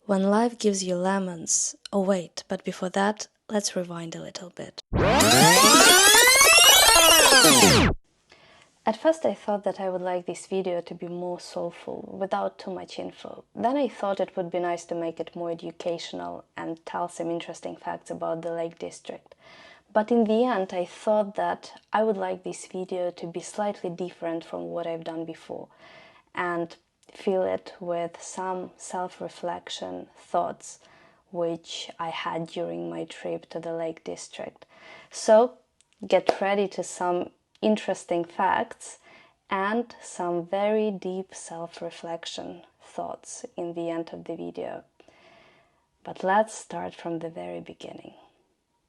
When life gives you lemons... Oh wait, but before that, let's rewind a little bit. At first I thought that I would like this video to be more soulful, without too much info. Then I thought it would be nice to make it more educational and tell some interesting facts about the Lake District. But in the end I thought that I would like this video to be slightly different from what I've done before, and fill it with some self-reflection thoughts which I had during my trip to the Lake District. So get ready to some interesting facts and some very deep self-reflection thoughts in the end of the video. But let's start from the very beginning.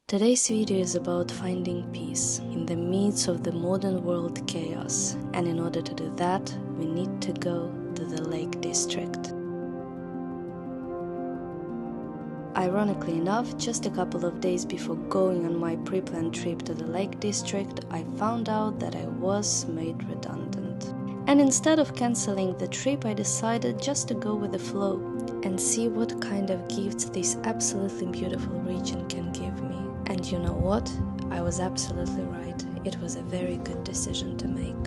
Today's video is about finding peace in the midst of the modern world chaos, and in order to do that, we need to go to the Lake District. Ironically enough, just a couple of days before going on my pre-planned trip to the Lake District, I found out that I was made redundant. And instead of cancelling the trip, I decided just to go with the flow and see what kind of gifts this absolutely beautiful region can give me. And you know what? I was absolutely right. It was a very good decision to make.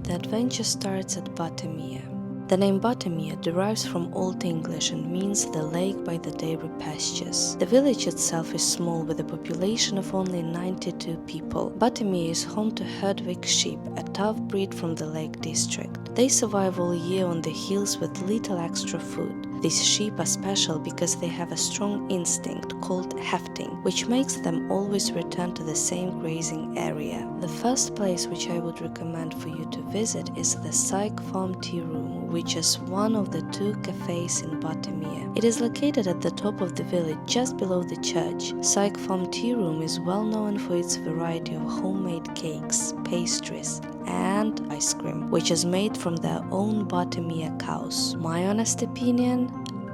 The adventure starts at Bami. The name Bami derives from Old English and means the lake by the dairy pastures. The village itself is small with a population of only 92 people. Bami is home to Herdwick sheep, a tough breed from the Lake District. They survive all year on the hills with little extra food. These sheep are special because they have a strong instinct called hefting, which makes them always return to the same grazing area. The first place which I would recommend for you to visit is the Syke Farm Tea Room, which is one of the 2 cafes in Bami. It is located at the top of the village, just below the church. Syke Farm Tea Room is well known for its variety of homemade cakes, pastries, and ice cream, which is made from their own Bami cows. My honest opinion,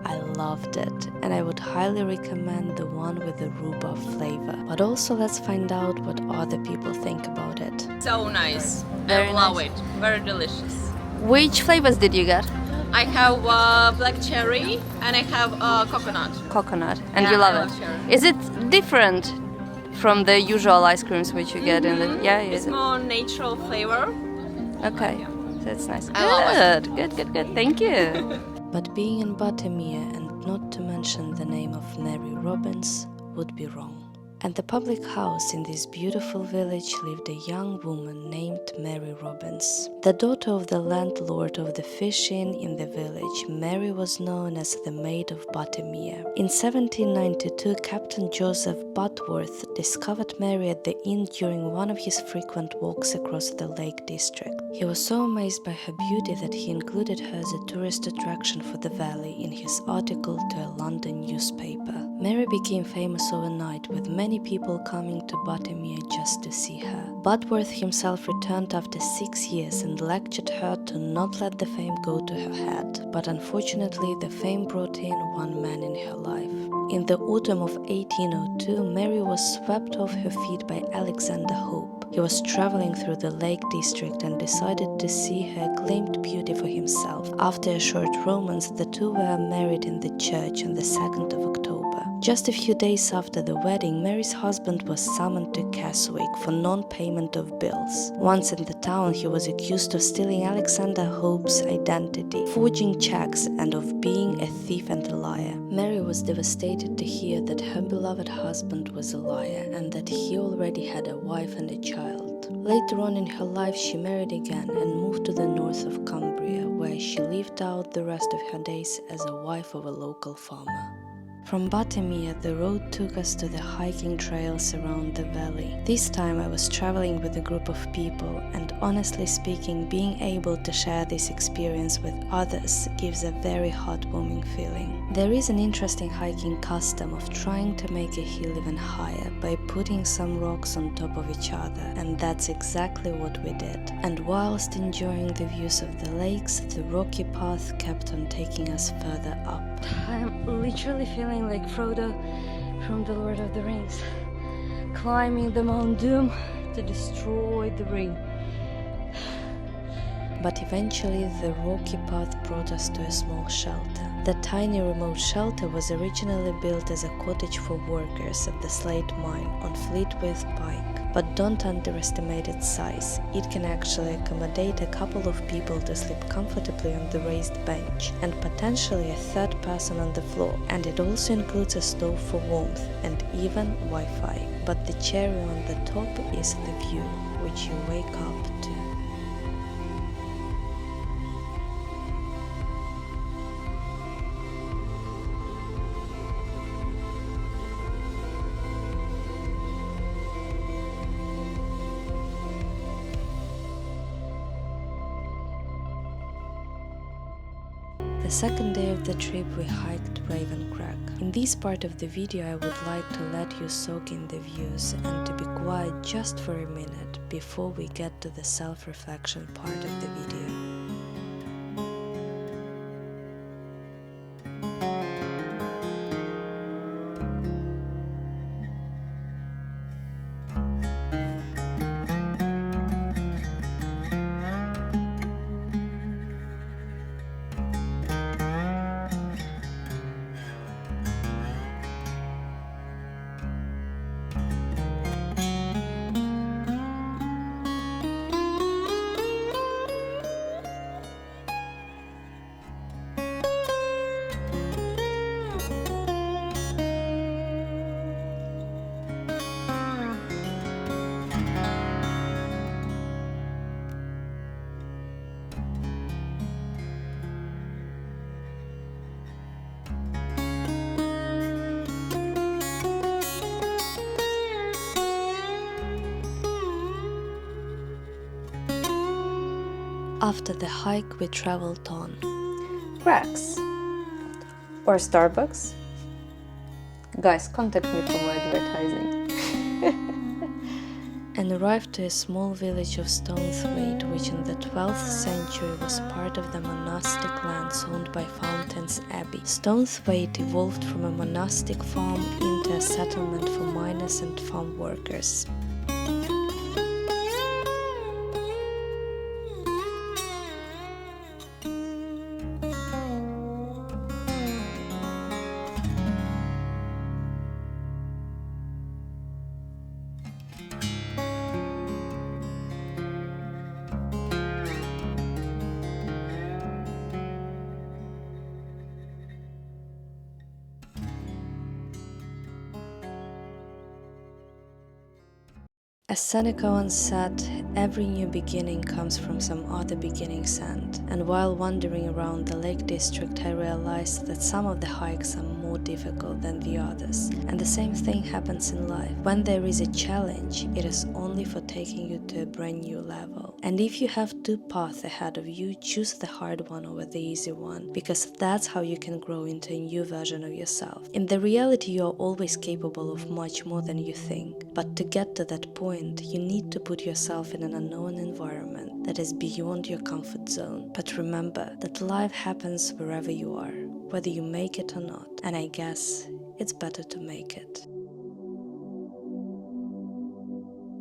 I loved it, and I would highly recommend the one with the rhubarb flavor. But also let's find out what other people think about it. So nice. Very I love nice. it. Very delicious. Which flavors did you get? I have black cherry and I have coconut. Coconut. And Yeah, you love I it? love cherry. Is it different from the usual ice creams which you get in the... Yeah, It's is it? more natural flavor. Okay, Yeah. that's nice. I love Good. Thank you. But being in Bami and not to mention the name of Mary Robbins would be wrong. At the public house in this beautiful village lived a young woman named Mary Robbins. The daughter of the landlord of the fish inn in the village, Mary was known as the Maid of Bami. In 1792, Captain Joseph Butworth discovered Mary at the inn during one of his frequent walks across the Lake District. He was so amazed by her beauty that he included her as a tourist attraction for the valley in his article to a London newspaper. Mary became famous overnight, with many people coming to Bami just to see her. Butworth himself returned after 6 years and lectured her to not let the fame go to her head. But unfortunately, the fame brought in one man in her life. In the autumn of 1802, Mary was swept off her feet by Alexander Hope. He was traveling through the Lake District and decided to see her acclaimed beauty for himself. After a short romance, the two were married in the church on the 2nd of October. Just a few days after the wedding, Mary's husband was summoned to Keswick for non-payment of bills. Once in the town, he was accused of stealing Alexander Hope's identity, forging checks, and of being a thief and a liar. Mary was devastated to hear that her beloved husband was a liar and that he already had a wife and a child. Later on in her life, she married again and moved to the north of Cumbria, where she lived out the rest of her days as a wife of a local farmer. From Bami, the road took us to the hiking trails around the valley. This time I was traveling with a group of people, and honestly speaking, being able to share this experience with others gives a very heartwarming feeling. There is an interesting hiking custom of trying to make a hill even higher by putting some rocks on top of each other, and that's exactly what we did. And whilst enjoying the views of the lakes, the rocky path kept on taking us further up. I'm literally feeling like Frodo from The Lord of the Rings, climbing the Mount Doom to destroy the ring. But eventually the rocky path brought us to a small shelter. The tiny remote shelter was originally built as a cottage for workers at the slate mine on Fleetwith Pike. But don't underestimate its size. It can actually accommodate a couple of people to sleep comfortably on the raised bench, and potentially a third person on the floor. And it also includes a stove for warmth and even Wi-Fi. But the cherry on the top is the view, which you wake up to. The second day of the trip we hiked Raven Crag. In this part of the video I would like to let you soak in the views and to be quiet just for a minute before we get to the self-reflection part of the video. After the hike we traveled on Cracks or Starbucks. Guys, contact me for more advertising. And arrived to a small village of Stonethwaite, which in the 12th century was part of the monastic lands owned by Fountains Abbey. Stonethwaite evolved from a monastic farm into a settlement for miners and farm workers. As Seneca once said, every new beginning comes from some other beginning's end. And while wandering around the Lake District, I realized that some of the hikes are more difficult than the others. And the same thing happens in life. When there is a challenge, it is only for taking you to a brand new level. And if you have two paths ahead of you, choose the hard one over the easy one, because that's how you can grow into a new version of yourself. In the reality, you are always capable of much more than you think. But to get to that point, you need to put yourself in an unknown environment that is beyond your comfort zone. But remember that life happens wherever you are, whether you make it or not. And I guess it's better to make it.